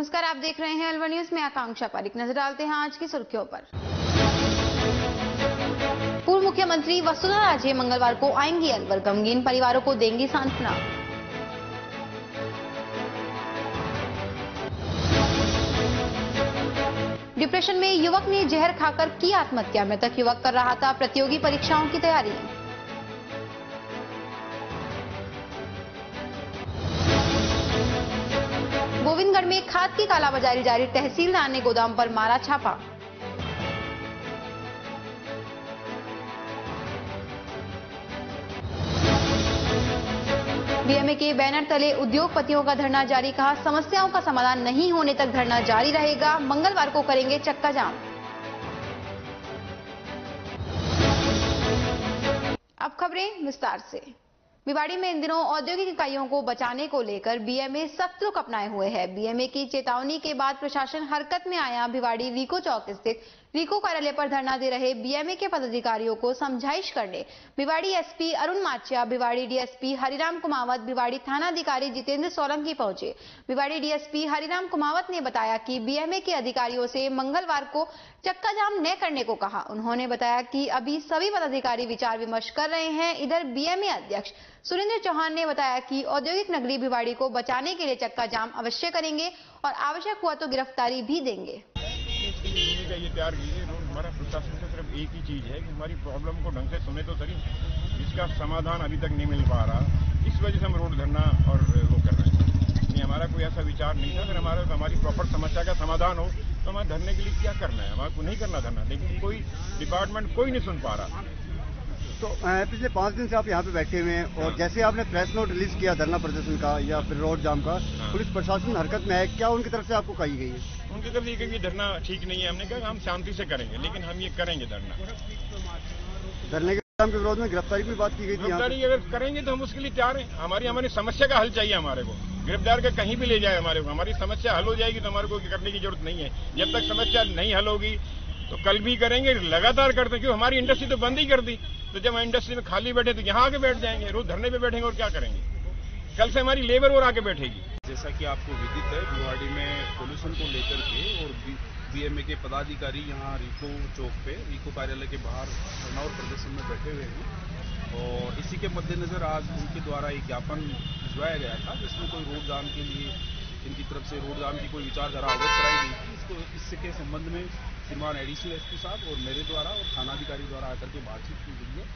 नमस्कार, आप देख रहे हैं अलवर न्यूज में आकांक्षा पारिक। नजर डालते हैं आज की सुर्खियों पर। पूर्व मुख्यमंत्री वसुंधरा राजे मंगलवार को आएंगी अलवर, गमगीन परिवारों को देंगी सांत्वना। डिप्रेशन में युवक ने जहर खाकर की आत्महत्या, मृतक युवक कर रहा था प्रतियोगी परीक्षाओं की तैयारी। गोविंदगढ़ में खाद की कालाबाजारी जारी, तहसीलदार ने गोदाम पर मारा छापा। बीएमए के बैनर तले उद्योगपतियों का धरना जारी, कहा समस्याओं का समाधान नहीं होने तक धरना जारी रहेगा, मंगलवार को करेंगे चक्का जाम। अब खबरें विस्तार से। भिवाड़ी में इन दिनों औद्योगिक इकाइयों को बचाने को लेकर बीएमए सख्त रुख अपनाए हुए है। बीएमए की चेतावनी के बाद प्रशासन हरकत में आया। भिवाड़ी रीको चौक स्थित रीको कार्यालय पर धरना दे रहे बीएमए के पदाधिकारियों को समझाइश करने भिवाड़ी एसपी अरुण माचिया, भिवाड़ी डीएसपी हरिराम कुमावत, भिवाड़ी थानाधिकारी जितेंद्र सोलंकी पहुंचे। भिवाड़ी डीएसपी हरिराम कुमावत ने बताया कि बीएमए के अधिकारियों से मंगलवार को चक्का जाम न करने को कहा। उन्होंने बताया कि अभी सभी पदाधिकारी विचार विमर्श कर रहे हैं। इधर बीएमए अध्यक्ष सुरेंद्र चौहान ने बताया कि औद्योगिक नगरी भिवाड़ी को बचाने के लिए चक्का जाम अवश्य करेंगे और आवश्यक हुआ तो गिरफ्तारी भी देंगे। ये तैयार कीजिए। हमारा प्रशासन से सिर्फ एक ही चीज है कि हमारी प्रॉब्लम को ढंग से सुने तो सही, जिसका समाधान अभी तक नहीं मिल पा रहा। इस वजह से हम रोड धरना और वो कर रहे हैं। नहीं, हमारा कोई ऐसा विचार नहीं था। अगर हमारी प्रॉपर समस्या का समाधान हो तो हमारे धरने के लिए क्या करना है, हमारे को नहीं करना धरना, लेकिन कोई डिपार्टमेंट कोई नहीं सुन पा रहा। तो पिछले 5 दिन से आप यहाँ पे बैठे हुए हैं और जैसे आपने प्रेस नोट रिलीज किया धरना प्रदर्शन का या फिर रोड जाम का, पुलिस प्रशासन हरकत में है, क्या उनकी तरफ से आपको कही गई है? उनकी तरफ ये धरना ठीक नहीं है। हमने कहा हम शांति से करेंगे, लेकिन हम ये करेंगे धरना। धरने के विरोध में गिरफ्तारी की बात की गई थी। गिरफ्तारी अगर करेंगे तो हम उसके लिए तैयार हैं। हमारी समस्या का हल चाहिए हमारे को। गिरफ्तार का कहीं भी ले जाए हमारे को, हमारी समस्या हल हो जाएगी तो हमारे को करने की जरूरत नहीं है। जब तक समस्या नहीं हल होगी तो कल भी करेंगे, लगातार करते हैं। क्यों, हमारी इंडस्ट्री तो बंद ही कर दी, तो जब हम इंडस्ट्री में खाली बैठे तो यहाँ आके बैठ जाएंगे, रोज धरने पे बैठेंगे और क्या करेंगे। कल से हमारी लेबर और आके बैठेगी। जैसा कि आपको विदित है, भिवाड़ी में पोल्यूशन को लेकर के और बीएमए के पदाधिकारी यहाँ रीको चौक पे रीको कार्यालय के बाहर धरना और प्रदर्शन में बैठे हुए हैं और इसी के मद्देनजर आज उनके द्वारा एक ज्ञापन भिजवाया गया था, जिसमें कोई रोड जाम के लिए इनकी तरफ से रोड जाम की कोई विचारधारा अवगत कराई गई थी। इसको इसके संबंध में श्रीमान एडिशनल एसपी साहब और मेरे द्वारा और थानाधिकारी द्वारा आकर के बातचीत की गई है।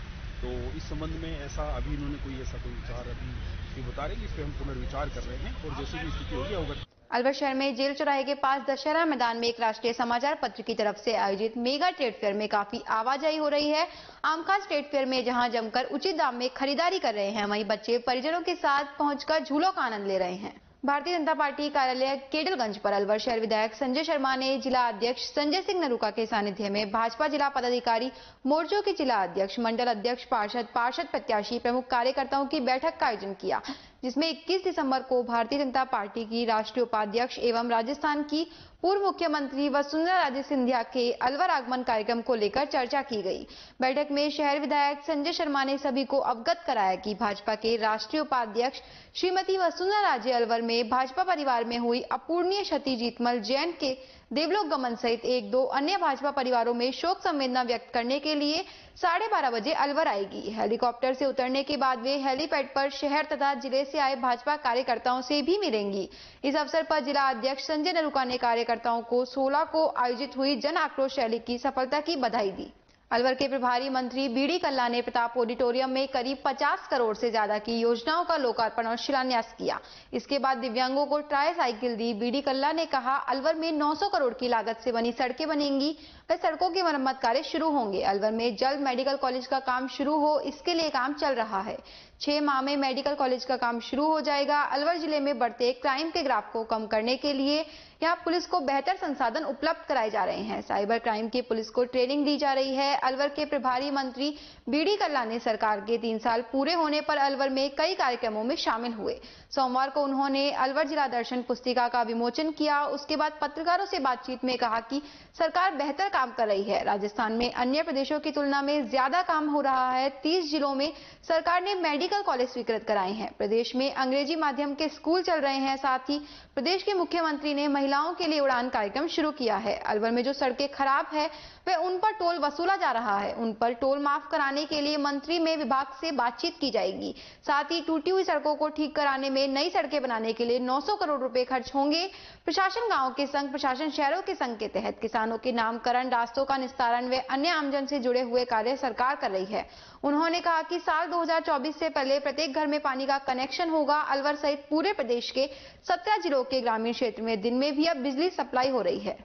तो इस संबंध में ऐसा अभी इन्होंने कोई विचार अभी बता रहे हैं, इस पर हम पुनर्विचार कर रहे हैं और जैसे भी स्थिति होगी अवगत। अलवर शहर में जेल चौराहे के पास दशहरा मैदान में एक राष्ट्रीय समाचार पत्र की तरफ से आयोजित मेगा ट्रेड फेयर में काफी आवाजाही हो रही है। आमखास ट्रेड फेयर में जहां जमकर उचित दाम में खरीदारी कर रहे हैं, वहीं बच्चे परिजनों के साथ पहुंचकर झूलों का आनंद ले रहे हैं। भारतीय जनता पार्टी कार्यालय केडलगंज पर अलवर शहर विधायक संजय शर्मा ने जिला अध्यक्ष संजय सिंह नरूका के सानिध्य में भाजपा जिला पदाधिकारी मोर्चों के जिला अध्यक्ष, मंडल अध्यक्ष, पार्षद प्रत्याशी, प्रमुख कार्यकर्ताओं की बैठक का आयोजन किया, जिसमें 21 दिसंबर को भारतीय जनता पार्टी की राष्ट्रीय उपाध्यक्ष एवं राजस्थान की पूर्व मुख्यमंत्री वसुंधरा राजे सिंधिया के अलवर आगमन कार्यक्रम को लेकर चर्चा की गई। बैठक में शहर विधायक संजय शर्मा ने सभी को अवगत कराया कि भाजपा के राष्ट्रीय उपाध्यक्ष श्रीमती वसुंधरा राजे अलवर में भाजपा परिवार में हुई अपूरणीय क्षति, जीतमल जैन के देवलोक गमन सहित 1-2 अन्य भाजपा परिवारों में शोक संवेदना व्यक्त करने के लिए 12:30 बजे अलवर आएगी। हेलीकॉप्टर से उतरने के बाद वे हेलीपैड पर शहर तथा जिले से आए भाजपा कार्यकर्ताओं से भी मिलेंगी। इस अवसर पर जिला अध्यक्ष संजय नरूका ने कार्यकर्ताओं को 16 को आयोजित हुई जन आक्रोश रैली की सफलता की बधाई दी। अलवर के प्रभारी मंत्री बीडी कल्ला ने प्रताप ऑडिटोरियम में करीब 50 करोड़ से ज्यादा की योजनाओं का लोकार्पण और शिलान्यास किया। इसके बाद दिव्यांगों को ट्राई साइकिल दी। बीडी कल्ला ने कहा, अलवर में 900 करोड़ की लागत से बनी सड़कें बनेंगी व सड़कों के मरम्मत कार्य शुरू होंगे। अलवर में जल्द मेडिकल कॉलेज का काम शुरू हो, इसके लिए काम चल रहा है। 6 माह में मेडिकल कॉलेज का काम शुरू हो जाएगा। अलवर जिले में बढ़ते क्राइम के ग्राफ को कम करने के लिए यहाँ पुलिस को बेहतर संसाधन उपलब्ध कराए जा रहे हैं। साइबर क्राइम की पुलिस को ट्रेनिंग दी जा रही है। अलवर के प्रभारी मंत्री बीडी कल्ला ने सरकार के 3 साल पूरे होने पर अलवर में कई कार्यक्रमों में शामिल हुए। सोमवार को उन्होंने अलवर जिला दर्शन पुस्तिका का विमोचन किया। उसके बाद पत्रकारों से बातचीत में कहा कि सरकार बेहतर काम कर रही है। राजस्थान में अन्य प्रदेशों की तुलना में ज्यादा काम हो रहा है। 30 जिलों में सरकार ने मेडिकल मेडिकल कॉलेज स्वीकृत कराए हैं। प्रदेश में अंग्रेजी माध्यम के स्कूल चल रहे हैं। साथ ही प्रदेश के मुख्यमंत्री ने महिलाओं के लिए उड़ान कार्यक्रम शुरू किया है। अलवर में जो सड़कें खराब है वे उन पर टोल वसूला जा रहा है। उन पर टोल माफ कराने के लिए मंत्री में विभाग से बातचीत की जाएगी। साथ ही टूटी हुई सड़कों को ठीक कराने में नई सड़कें बनाने के लिए 900 करोड़ रुपए खर्च होंगे। प्रशासन गांव के संग प्रशासन शहरों के संघ के तहत किसानों के नामकरण, रास्तों का निस्तारण व अन्य आमजन से जुड़े हुए कार्य सरकार कर रही है। उन्होंने कहा कि साल 2024 से पहले प्रत्येक घर में पानी का कनेक्शन होगा। अलवर सहित पूरे प्रदेश के 17 जिलों के ग्रामीण क्षेत्र में दिन में भी अब बिजली सप्लाई हो रही है।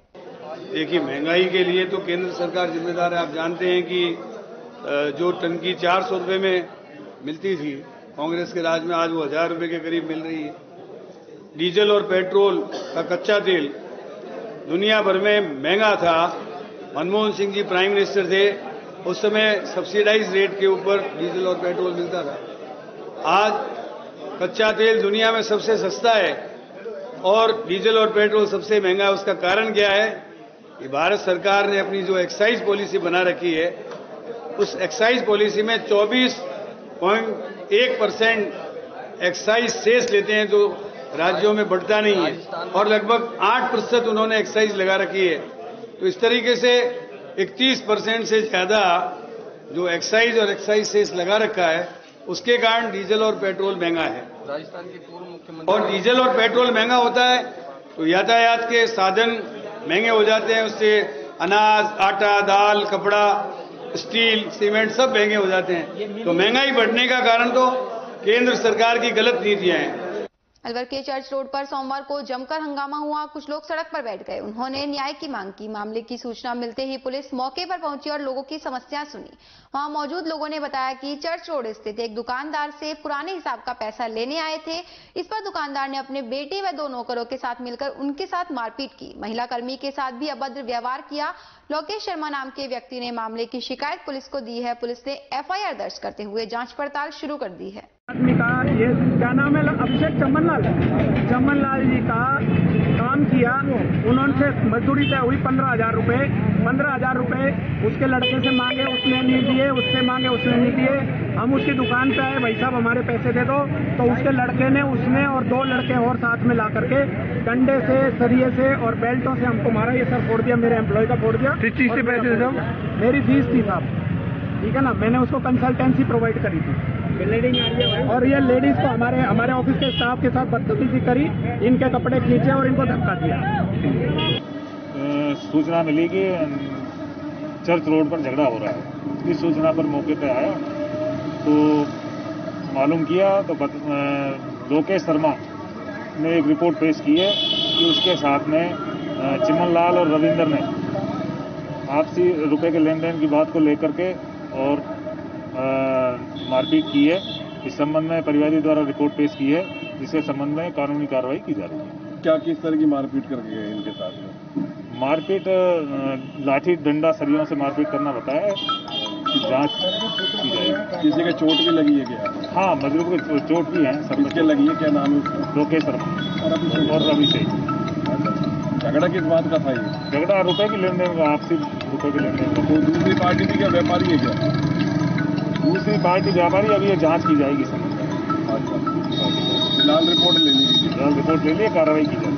देखिए, महंगाई के लिए तो केंद्र सरकार जिम्मेदार है। आप जानते हैं कि जो टंकी 400 रुपए में मिलती थी कांग्रेस के राज में, आज वो 1000 रुपए के करीब मिल रही है। डीजल और पेट्रोल का कच्चा तेल दुनिया भर में महंगा था। मनमोहन सिंह जी प्राइम मिनिस्टर थे, उस समय सब्सिडाइज रेट के ऊपर डीजल और पेट्रोल मिलता था। आज कच्चा तेल दुनिया में सबसे सस्ता है और डीजल और पेट्रोल सबसे महंगा है। उसका कारण क्या है कि भारत सरकार ने अपनी जो एक्साइज पॉलिसी बना रखी है, उस एक्साइज पॉलिसी में 24.1% एक्साइज सेस लेते हैं जो राज्यों में बढ़ता नहीं है, और लगभग 8% उन्होंने एक्साइज लगा रखी है। तो इस तरीके से 31% से ज्यादा जो एक्साइज और एक्साइज सेस लगा रखा है, उसके कारण डीजल और पेट्रोल महंगा है। राजस्थान के पूर्व मुख्यमंत्री और डीजल और पेट्रोल महंगा होता है तो यातायात के साधन महंगे हो जाते हैं। उससे अनाज, आटा, दाल, कपड़ा, स्टील, सीमेंट सब महंगे हो जाते हैं। तो महंगाई बढ़ने का कारण तो केंद्र सरकार की गलत नीतियां हैं। अलवर के चर्च रोड पर सोमवार को जमकर हंगामा हुआ। कुछ लोग सड़क पर बैठ गए। उन्होंने न्याय की मांग की। मामले की सूचना मिलते ही पुलिस मौके पर पहुंची और लोगों की समस्या सुनी। वहां मौजूद लोगों ने बताया कि चर्च रोड स्थित एक दुकानदार से पुराने हिसाब का पैसा लेने आए थे। इस पर दुकानदार ने अपने बेटे व 2 नौकरों के साथ मिलकर उनके साथ मारपीट की। महिला कर्मी के साथ भी अभद्र व्यवहार किया। लोकेश शर्मा नाम के व्यक्ति ने मामले की शिकायत पुलिस को दी है। पुलिस ने FIR दर्ज करते हुए जांच पड़ताल शुरू कर दी है। आदमी का ये क्या नाम है, अभिषेक चमनलाल जी का काम किया। उन्होंने मजदूरी तय हुई 15,000 रुपए। 15,000 रुपए उसके लड़के से मांगे, उसने नहीं दिए। उससे मांगे, उसने नहीं दिए। हम उसकी दुकान पे आए, भाई साहब हमारे पैसे दे दो। तो उसके लड़के ने, उसने और 2 लड़के और साथ में ला करके डंडे से, सरिये से और बेल्टों से हमको मारा। ये सर फोड़ दिया, मेरे एम्प्लॉय का फोड़ दिया। किस चीज से पैसे दे? मेरी फीस थी साहब, ठीक है ना। मैंने उसको कंसल्टेंसी प्रोवाइड करी थी। और ये लेडीज को हमारे ऑफिस के स्टाफ के साथ बदतमीजी करी, इनके कपड़े खींचे और इनको धक्का दिया। सूचना मिली कि चर्च रोड पर झगड़ा हो रहा है। इस सूचना पर मौके पर आया तो मालूम किया तो लोकेश शर्मा ने एक रिपोर्ट पेश की है कि उसके साथ में चिमनलाल और रविंदर ने आपसी रुपए के लेन देन की बात को लेकर के और मारपीट की है। इस संबंध में परिवादी द्वारा रिपोर्ट पेश की है, जिसके संबंध में कानूनी कार्रवाई की जा रही है। क्या किस तरह की मारपीट करके गए इनके साथ में? मारपीट लाठी, डंडा, सरियों से मारपीट करना बताया है। जांच की जाएगी। किसी के चोट भी लगी है क्या? हाँ, मजदूर को चोट भी है। किसके लगी है, क्या नाम है उसका? लोकेश शर्मा और अभिषेक। झगड़ा किस बात का था ये? झगड़ा रुपए की लेन देन का, आपसी रुपए के लेन देन का। तो दूसरी पार्टी भी क्या व्यापारी है क्या? दूसरी पार्टी व्यापारी, अभी ये जांच की जाएगी। फिलहाल रिपोर्ट ले ली, कार्रवाई की जाएगी।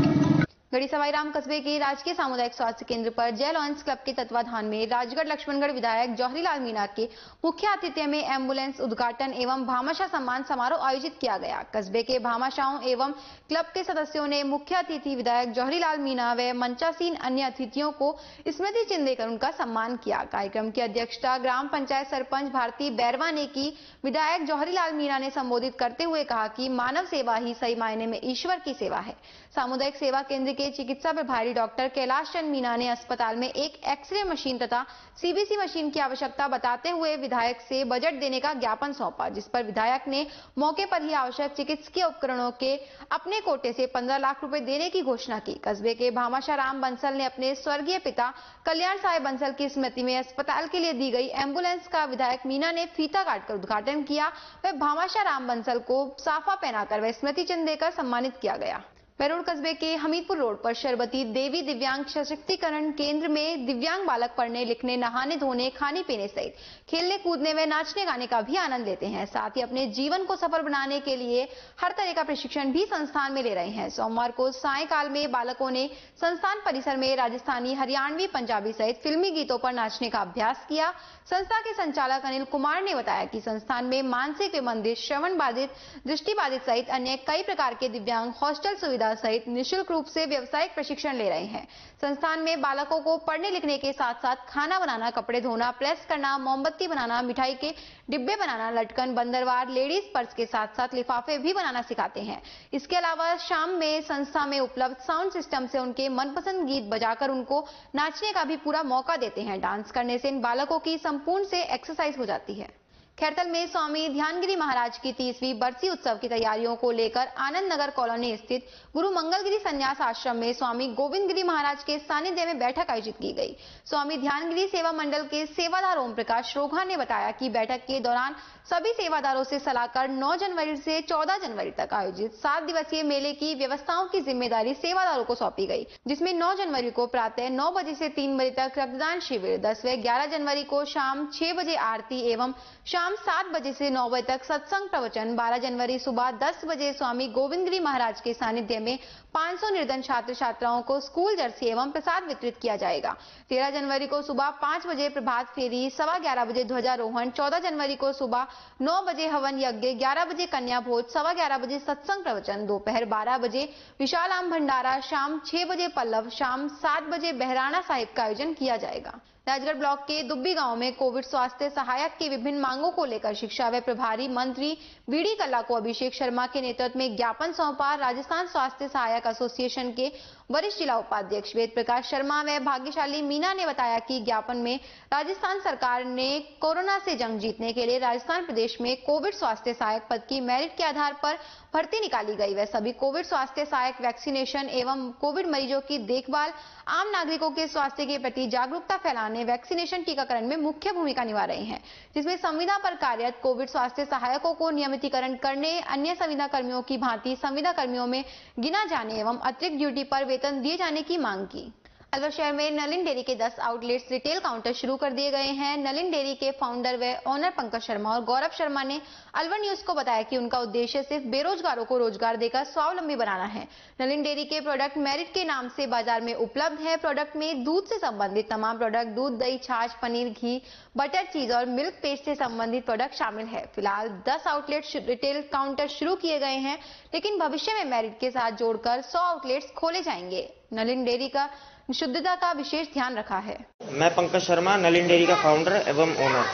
गढ़ी सवाई राम कस्बे के राजकीय सामुदायिक स्वास्थ्य केंद्र पर जय लॉयंस क्लब के तत्वाधान में राजगढ़ लक्ष्मणगढ़ विधायक जौहरीलाल मीणा के मुख्य आतिथ्य में एम्बुलेंस उद्घाटन एवं भामाशाह सम्मान समारोह आयोजित किया गया। कस्बे के भामाशाहों एवं क्लब के सदस्यों ने मुख्य अतिथि विधायक जौहरीलाल मीणा व मंचासीन अन्य अतिथियों को स्मृति चिन्ह देकर उनका सम्मान किया। कार्यक्रम की अध्यक्षता ग्राम पंचायत सरपंच भारती बैरवा ने की। विधायक जौहरीलाल मीणा ने संबोधित करते हुए कहा कि मानव सेवा ही सही मायने में ईश्वर की सेवा है। सामुदायिक सेवा केंद्र के चिकित्सा प्रभारी डॉक्टर कैलाश चंद मीणा ने अस्पताल में एक एक्सरे मशीन तथा CBC मशीन की आवश्यकता बताते हुए विधायक से बजट देने का ज्ञापन सौंपा, जिस पर विधायक ने मौके पर ही आवश्यक चिकित्सकीय उपकरणों के अपने कोटे से 15 लाख रुपए देने की घोषणा की। कस्बे के भामाशाह राम बंसल ने अपने स्वर्गीय पिता कल्याण साहेब बंसल की स्मृति में अस्पताल के लिए दी गई एम्बुलेंस का विधायक मीणा ने फीता काटकर उद्घाटन किया। वह भामाशाह राम बंसल को साफा पहनाकर व स्मृति चिन्ह देकर सम्मानित किया गया। बेरोड कस्बे के हमीदपुर रोड पर शरबती देवी दिव्यांग सशक्तिकरण केंद्र में दिव्यांग बालक पढ़ने लिखने, नहाने धोने, खाने पीने सहित खेलने कूदने व नाचने गाने का भी आनंद लेते हैं। साथ ही अपने जीवन को सफल बनाने के लिए हर तरह का प्रशिक्षण भी संस्थान में ले रहे हैं। सोमवार को सायंकाल में बालकों ने संस्थान परिसर में राजस्थानी, हरियाणवी, पंजाबी सहित फिल्मी गीतों पर नाचने का अभ्यास किया। संस्था के संचालक अनिल कुमार ने बताया कि संस्थान में मानसिक विमंदित, श्रवण बाधित, दृष्टि बाधित सहित अन्य कई प्रकार के दिव्यांग हॉस्टल सुविधा सहित निःशुल्क रूप से व्यावसायिक प्रशिक्षण ले रहे हैं। संस्थान में बालकों को पढ़ने लिखने के साथ साथ खाना बनाना, कपड़े धोना, प्रेस करना, मोमबत्ती बनाना, मिठाई के डिब्बे बनाना, लटकन, बंदरवार, लेडीज पर्स के साथ साथ लिफाफे भी बनाना सिखाते हैं। इसके अलावा शाम में संस्था में उपलब्ध साउंड सिस्टम से उनके मनपसंद गीत बजाकर उनको नाचने का भी पूरा मौका देते हैं। डांस करने से इन बालकों की संपूर्ण से एक्सरसाइज हो जाती है। खैरतल में स्वामी ध्यानगिरी महाराज की 30वीं बरसी उत्सव की तैयारियों को लेकर आनंद नगर कॉलोनी स्थित गुरु मंगलगिरी संन्यास आश्रम में स्वामी गोविंद गिरी महाराज के सानिध्य में बैठक आयोजित की गई। स्वामी ध्यानगिरी सेवा मंडल के सेवादार ओम प्रकाश रोघा ने बताया कि बैठक के दौरान सभी सेवादारों से सलाह कर 9 जनवरी से 14 जनवरी तक आयोजित 7 दिवसीय मेले की व्यवस्थाओं की जिम्मेदारी सेवादारों को सौंपी गई, जिसमें 9 जनवरी को प्रातः 9 बजे से 3 बजे तक रक्तदान शिविर, 10 व 11 जनवरी को शाम 6 बजे आरती एवं शाम 7 बजे से 9 बजे तक सत्संग प्रवचन, 12 जनवरी सुबह 10 बजे स्वामी गोविंद गिरी महाराज के सानिध्य में 500 निर्धन छात्र छात्राओं को स्कूल जर्सी एवं प्रसाद वितरित किया जाएगा। 13 जनवरी को सुबह 5 बजे प्रभात फेरी, 11:15 बजे ध्वजारोहण, 14 जनवरी को सुबह 9 बजे हवन यज्ञ, 11 बजे कन्या भोज, 11:15 बजे सत्संग प्रवचन, दोपहर 12 बजे विशाल आम भंडारा, शाम 6 बजे पल्लव, शाम 7 बजे बहराना साहिब का आयोजन किया जाएगा। राजगढ़ ब्लॉक के दुब्बी गांव में कोविड स्वास्थ्य सहायक की विभिन्न मांगों को लेकर शिक्षा व प्रभारी मंत्री बीडी कल्ला को अभिषेक शर्मा के नेतृत्व में ज्ञापन सौंपा। राजस्थान स्वास्थ्य सहायक एसोसिएशन के वरिष्ठ जिला उपाध्यक्ष वेद प्रकाश शर्मा व भाग्यशाली मीना ने बताया कि ज्ञापन में राजस्थान सरकार ने कोरोना से जंग जीतने के लिए राजस्थान प्रदेश में कोविड स्वास्थ्य सहायक पद की मेरिट के आधार पर भर्ती निकाली गई। वह सभी कोविड स्वास्थ्य सहायक वैक्सीनेशन एवं कोविड मरीजों की देखभाल, आम नागरिकों के स्वास्थ्य के प्रति जागरूकता फैलाने, वैक्सीनेशन टीकाकरण में मुख्य भूमिका निभा रहे हैं, जिसमें संविदा पर कार्यरत कोविड स्वास्थ्य सहायकों को नियमितीकरण करने, अन्य संविदा कर्मियों की भांति संविदा कर्मियों में गिना जाने एवं अतिरिक्त ड्यूटी पर वेतन दिए जाने की मांग की। अलवर शहर में नलिन डेयरी के 10 आउटलेट्स रिटेल काउंटर शुरू कर दिए गए हैं। नलिन डेयरी के फाउंडर व ओनर पंकज शर्मा और गौरव शर्मा ने अलवर न्यूज को बताया कि उनका उद्देश्य सिर्फ बेरोजगारों को रोजगार देकर स्वावलंबी बनाना है। नलिन डेयरी के प्रोडक्ट मेरिट के नाम से बाजार में उपलब्ध है। प्रोडक्ट में दूध से संबंधित तमाम प्रोडक्ट, दूध, दही, छाछ, पनीर, घी, बटर, चीज और मिल्क पेस्ट से संबंधित प्रोडक्ट शामिल है। फिलहाल 10 आउटलेट रिटेल काउंटर शुरू किए गए हैं, लेकिन भविष्य में मेरिट के साथ जोड़कर 100 आउटलेट्स खोले जाएंगे। नलिन डेयरी का शुद्धता का विशेष ध्यान रखा है। मैं पंकज शर्मा, नलिन डेयरी का फाउंडर एवं ओनर।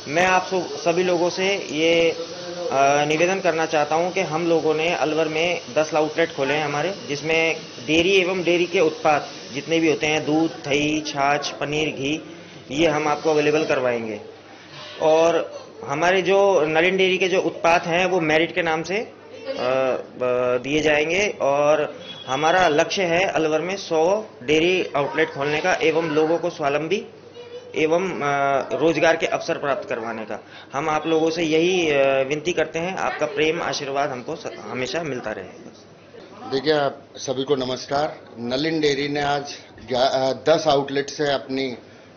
मैं आप सभी लोगों से ये निवेदन करना चाहता हूं कि हम लोगों ने अलवर में 10 आउटलेट खोले हैं हमारे, जिसमें डेयरी एवं डेयरी के उत्पाद जितने भी होते हैं, दूध, दही, छाछ, पनीर, घी, ये हम आपको अवेलेबल करवाएंगे। और हमारे जो नलिन डेयरी के जो उत्पाद हैं वो मेरिट के नाम से दिए जाएंगे और हमारा लक्ष्य है अलवर में 100 डेयरी आउटलेट खोलने का एवं लोगों को स्वावलंबी एवं रोजगार के अवसर प्राप्त करवाने का। हम आप लोगों से यही विनती करते हैं, आपका प्रेम आशीर्वाद हमको हमेशा मिलता रहे। देखिए, आप सभी को नमस्कार। नलिन डेयरी ने आज 10 आउटलेट से अपनी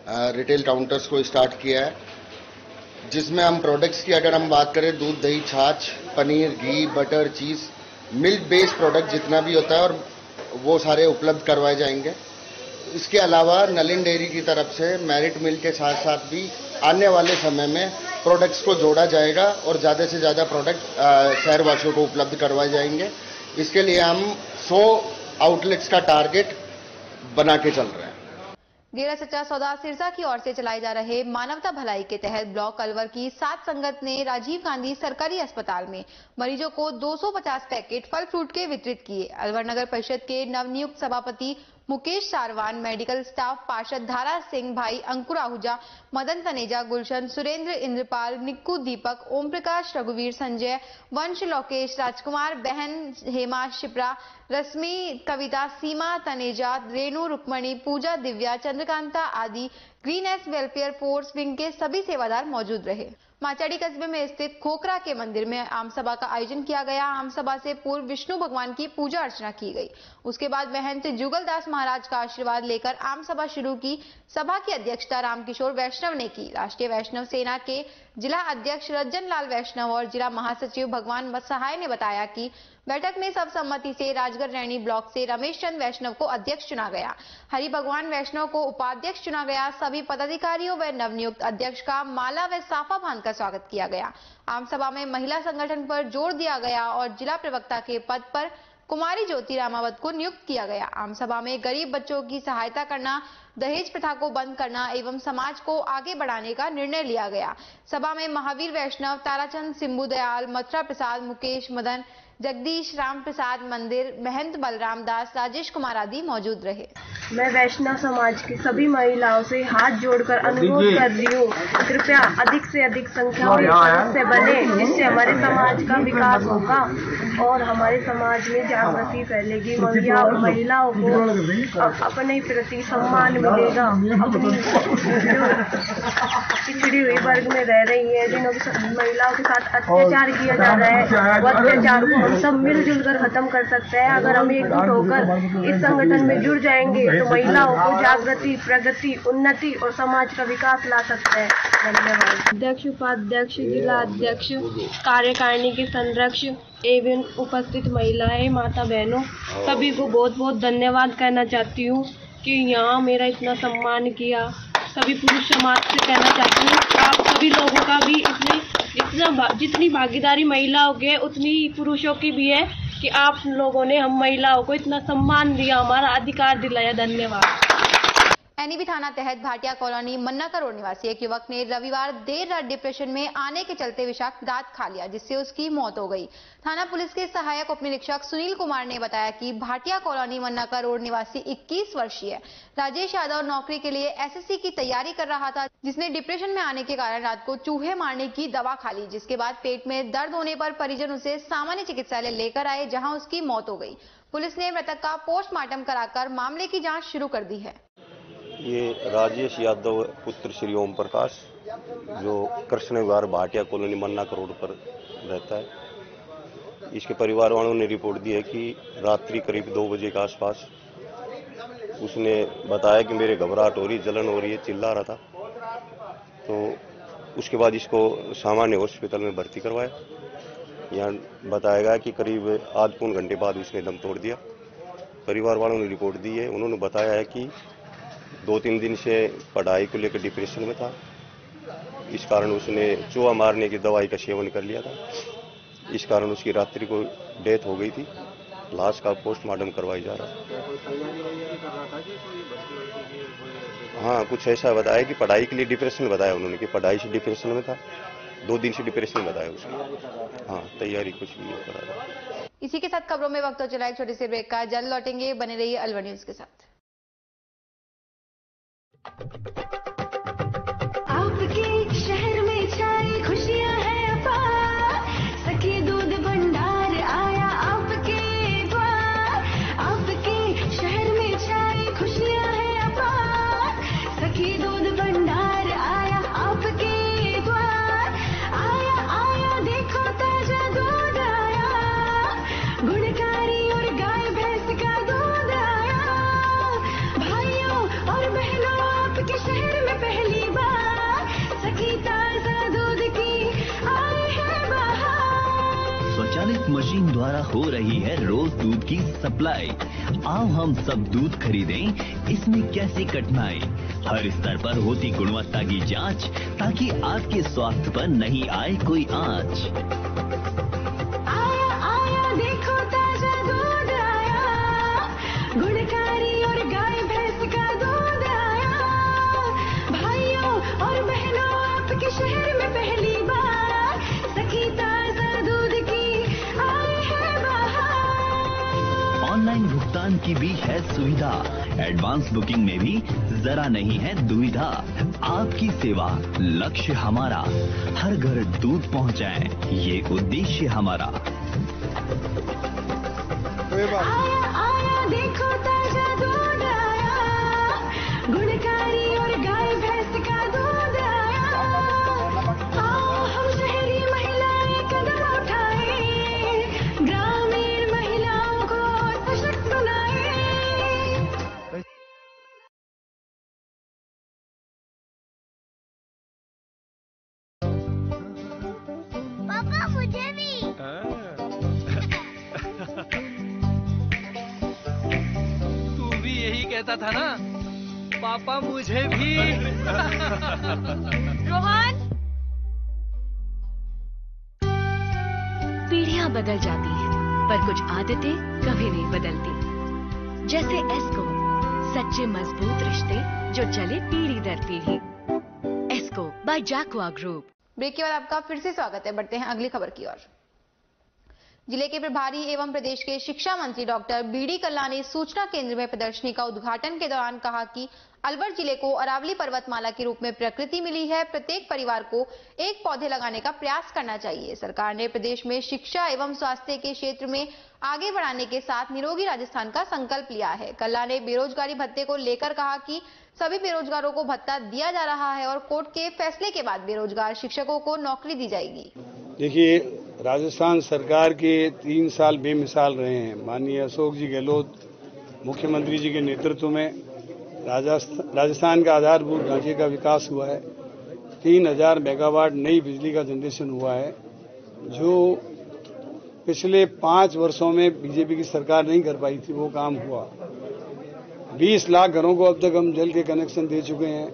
रिटेल काउंटर्स को स्टार्ट किया है, जिसमें हम प्रोडक्ट्स की अगर हम बात करें, दूध, दही, छाछ, पनीर, घी, बटर, चीज़, मिल्क बेस्ड प्रोडक्ट जितना भी होता है और वो सारे उपलब्ध करवाए जाएंगे। इसके अलावा नलिन डेयरी की तरफ से मेरिट मिल के साथ साथ भी आने वाले समय में प्रोडक्ट्स को जोड़ा जाएगा और ज़्यादा से ज़्यादा प्रोडक्ट शहरवासियों को उपलब्ध करवाए जाएंगे। इसके लिए हम 100 आउटलेट्स का टारगेट बना के चल रहे हैं। डेरा सच्चा सौदा सिरसा की ओर से चलाए जा रहे मानवता भलाई के तहत ब्लॉक अलवर की 7 संगत ने राजीव गांधी सरकारी अस्पताल में मरीजों को 250 पैकेट फल फ्रूट के वितरित किए। अलवर नगर परिषद के नवनियुक्त सभापति मुकेश सारवान, मेडिकल स्टाफ पार्षद धारा सिंह, भाई अंकुर आहूजा, मदन तनेजा, गुलशन, सुरेंद्र, इंद्रपाल, निक्कू, दीपक, ओम प्रकाश, रघुवीर, संजय, वंश, लोकेश, राजकुमार, बहन हेमा, शिप्रा, रश्मि, कविता, सीमा, तनेजा, रेणु, रुक्मणी, पूजा, दिव्या, चंद्रकांता आदि green S welfare force wing के सभी सेवादार मौजूद रहे। माचाड़ी कस्बे में स्थित खोखरा के मंदिर में आमसभा का आयोजन किया गया। आमसभा से पूर्व विष्णु भगवान की पूजा अर्चना की गई। उसके बाद महंत जुगलदास महाराज का आशीर्वाद लेकर आमसभा शुरू की। सभा की अध्यक्षता रामकिशोर वैष्णव ने की। राष्ट्रीय वैष्णव सेना के जिला अध्यक्ष रंजन लाल वैष्णव और जिला महासचिव भगवान सहाय ने बताया कि बैठक में सर्वसम्मति से राजगढ़ रैनी ब्लॉक से रमेश चंद वैष्णव को अध्यक्ष चुना गया। हरि भगवान वैष्णव को उपाध्यक्ष चुना गया। सभी पदाधिकारियों व नवनियुक्त अध्यक्ष का माला व साफा बांधकर स्वागत किया गया। आमसभा में महिला संगठन पर जोर दिया गया और जिला प्रवक्ता के पद पर कुमारी ज्योति रामावत को नियुक्त किया गया। आमसभा में गरीब बच्चों की सहायता करना, दहेज प्रथा को बंद करना एवं समाज को आगे बढ़ाने का निर्णय लिया गया। सभा में महावीर वैष्णव, ताराचंद, सिंबू दयाल, मथुरा प्रसाद, मुकेश मदन, जगदीश, राम प्रसाद मंदिर, महंत बलराम दास, राजेश कुमार आदि मौजूद रहे। मैं वैष्णव समाज की सभी महिलाओं से हाथ जोड़कर अनुरोध कर रही हूँ, कृपया अधिक से अधिक संख्या में सदस्य बने, जिससे हमारे समाज का विकास होगा और हमारे समाज में जागृति फैलेगी। महिलाओं को अपने प्रति सम्मान मिलेगा। अपनी पिछड़ी हुई वर्ग में रह रही है, जिन्हों महिलाओं के साथ अत्याचार किया जा रहा है, वो अत्याचार को हम सब मिलजुल कर खत्म कर सकते हैं। अगर हम एकजुट होकर इस संगठन में जुड़ जाएंगे तो महिलाओं को जागृति, प्रगति, उन्नति और समाज का विकास ला सकते हैं। धन्यवाद। अध्यक्ष, उपाध्यक्ष, जिला अध्यक्ष, कार्यकारिणी के संरक्ष एवं उपस्थित महिलाएं, माता बहनों, सभी को बहुत बहुत धन्यवाद कहना चाहती हूँ कि यहाँ मेरा इतना सम्मान किया। सभी पुरुष समाज से कहना चाहती हूँ कि आप सभी लोगों का भी जितनी भागीदारी महिलाओं की है उतनी पुरुषों की भी है कि आप लोगों ने हम महिलाओं को इतना सम्मान दिया, हमारा अधिकार दिलाया। धन्यवाद। एनईबी थाना तहत भाटिया कॉलोनी मन्नाका रोड निवासी एक युवक ने रविवार देर रात डिप्रेशन में आने के चलते विषाक्त दांत खा लिया, जिससे उसकी मौत हो गई। थाना पुलिस के सहायक उप निरीक्षक सुनील कुमार ने बताया कि भाटिया कॉलोनी मन्नाका रोड निवासी 21 वर्षीय राजेश यादव नौकरी के लिए एसएससी की तैयारी कर रहा था, जिसने डिप्रेशन में आने के कारण रात को चूहे मारने की दवा खा ली, जिसके बाद पेट में दर्द होने पर परिजन उसे सामान्य चिकित्सालय लेकर आए, जहाँ उसकी मौत हो गई। पुलिस ने मृतक का पोस्टमार्टम कराकर मामले की जाँच शुरू कर दी है। ये राजेश यादव पुत्र श्री ओम प्रकाश, जो कृष्ण विहार भाटिया कॉलोनी मन्नाका रोड पर रहता है, इसके परिवार वालों ने रिपोर्ट दी है कि रात्रि करीब 2 बजे के आसपास उसने बताया कि मेरे घबराहट हो रही, जलन हो रही है, चिल्ला रहा था। तो उसके बाद इसको सामान्य हॉस्पिटल में भर्ती करवाया। यहाँ बताया गया कि करीब आध पौन घंटे बाद उसने दम तोड़ दिया। परिवार वालों ने रिपोर्ट दी है। उन्होंने बताया है कि 2-3 दिन से पढ़ाई को लेकर डिप्रेशन में था, इस कारण उसने चूहा मारने की दवाई का सेवन कर लिया था। इस कारण उसकी रात्रि को डेथ हो गई थी। लाश का पोस्टमार्टम करवाई जा रहा है। हाँ, कुछ ऐसा बताया कि पढ़ाई के लिए डिप्रेशन बताया उन्होंने, कि पढ़ाई से डिप्रेशन में था, 2 दिन से डिप्रेशन बताया उसने। हाँ, तैयारी कुछ भी नहीं करा रहा। इसी के साथ खबरों में वक्त हो चला एक छोटे से ब्रेक का। जल्द लौटेंगे, बने रहिए अलवर न्यूज के साथ। आपके शहर में छाई खुशियां हैं अपार, सखी दूध भंडार आया आपके द्वार। आपके शहर में छाई खुशियां हैं अपार, सखी दूध भंडार आया आपके द्वार। आया आया देखो ताजा दूध आया, गुणकारी और गाय भैंस का दूध आया। भाइयों और बहनों, आपके शहर में पहली बार सखी ताजा दूध की आई है बहार। स्वचालित मशीन द्वारा हो रही है रोज दूध की सप्लाई। आओ हम सब दूध खरीदें, इसमें कैसी कठिनाई। हर स्तर पर होती गुणवत्ता की जांच, ताकि आपके स्वास्थ्य पर नहीं आए कोई आंच। आया आया देखो ताजा दूध आया, गुणकारी और गाय भैंस का दूध आया। भाइयों और बहनों, आपके शहर में पहली बार सखी ताजा दूध की आई है बहार। ऑनलाइन भुगतान की भी है सुविधा, एडवांस बुकिंग में भी जरा नहीं है दुविधा। आपकी सेवा लक्ष्य हमारा, हर घर दूध पहुंचाएं, ये उद्देश्य हमारा। आया आया देखो ताजा दूध आया, गुणकारी और गाय भैंस का दूध आया। मुझे भी। तू भी यही कहता था ना, पापा मुझे भी। रोहन, पीढ़ियां बदल जाती हैं, पर कुछ आदतें कभी नहीं बदलती। जैसे एस्को, सच्चे मजबूत रिश्ते जो चले पीढ़ी दर पीढ़ी। एस्को बाय जैकवा ग्रुप। ब्रेक के बाद आपका फिर से स्वागत है। बढ़ते हैं अगली खबर की ओर। जिले के प्रभारी एवं प्रदेश के शिक्षा मंत्री डॉक्टर बीडी कल्ला ने सूचना केंद्र में प्रदर्शनी का उद्घाटन के दौरान कहा कि अलवर जिले को अरावली पर्वतमाला के रूप में प्रकृति मिली है। प्रत्येक परिवार को एक पौधे लगाने का प्रयास करना चाहिए। सरकार ने प्रदेश में शिक्षा एवं स्वास्थ्य के क्षेत्र में आगे बढ़ाने के साथ निरोगी राजस्थान का संकल्प लिया है। कल्ला ने बेरोजगारी भत्ते को लेकर कहा कि सभी बेरोजगारों को भत्ता दिया जा रहा है और कोर्ट के फैसले के बाद बेरोजगार शिक्षकों को नौकरी दी जाएगी। देखिए, राजस्थान सरकार के 3 साल बेमिसाल रहे हैं। माननीय अशोक जी गहलोत मुख्यमंत्री जी के नेतृत्व में राजस्थान का आधारभूत ढांचे का विकास हुआ है। 3000 मेगावाट नई बिजली का जनरेशन हुआ है, जो पिछले 5 वर्षों में बीजेपी की सरकार नहीं कर पाई थी, वो काम हुआ। 20 लाख घरों को अब तक हम जल के कनेक्शन दे चुके हैं।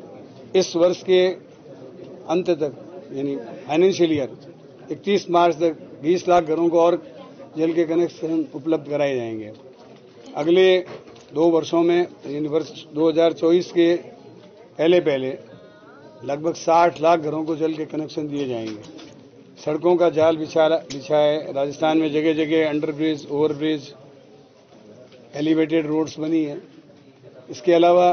इस वर्ष के अंत तक, यानी फाइनेंशियल ईयर 31 मार्च तक 20 लाख घरों को और जल के कनेक्शन उपलब्ध कराए जाएंगे। अगले 2 वर्षों में, यानी वर्ष 2024 के पहले लगभग 60 लाख घरों को जल के कनेक्शन दिए जाएंगे। सड़कों का जाल बिछा है। राजस्थान में जगह जगह अंडरब्रिज, ओवरब्रिज, एलिवेटेड रोड्स बनी है। इसके अलावा